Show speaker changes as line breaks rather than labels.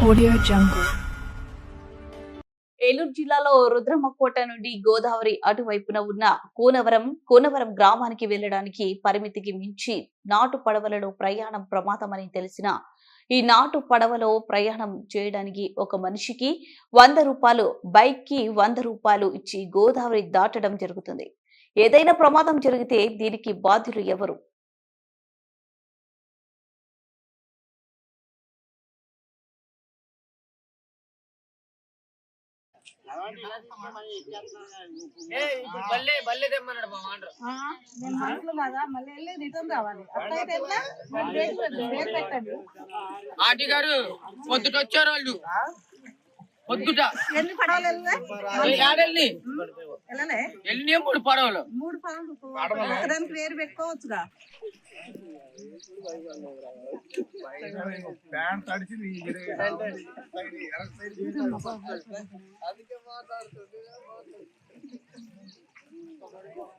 Audio Jungle.
Eluru జిల్లాలో రుద్రమకోట నుండి గోదావరి అటువైపున ఉన్న కూనవరం గ్రామానికి వెళ్లడానికి పరిమితికి మించి నాటు పడవలలో ప్రయాణం ప్రమాదమని తెలిసిన ఈ నాటు పడవలో ప్రయాణం చేయడానికి ఒక మనిషికి 100 రూపాయలు, బైక్ కి 100 రూపాయలు ఇచ్చి గోదావరి దాటడం జరుగుతుంది. ఏదైనా ప్రమాదం జరిగితే దీనికి బాధ్యులు ఎవరు?
ఆటి గారు పొద్దుట వచ్చారు వాళ్ళు పొద్దుట
ఎన్ని పడవలు
వెళ్ళి 3 పడవలు
దానికి వేరు పెట్టుకోవచ్చుగా.
ప్యాంట్ తడిచింది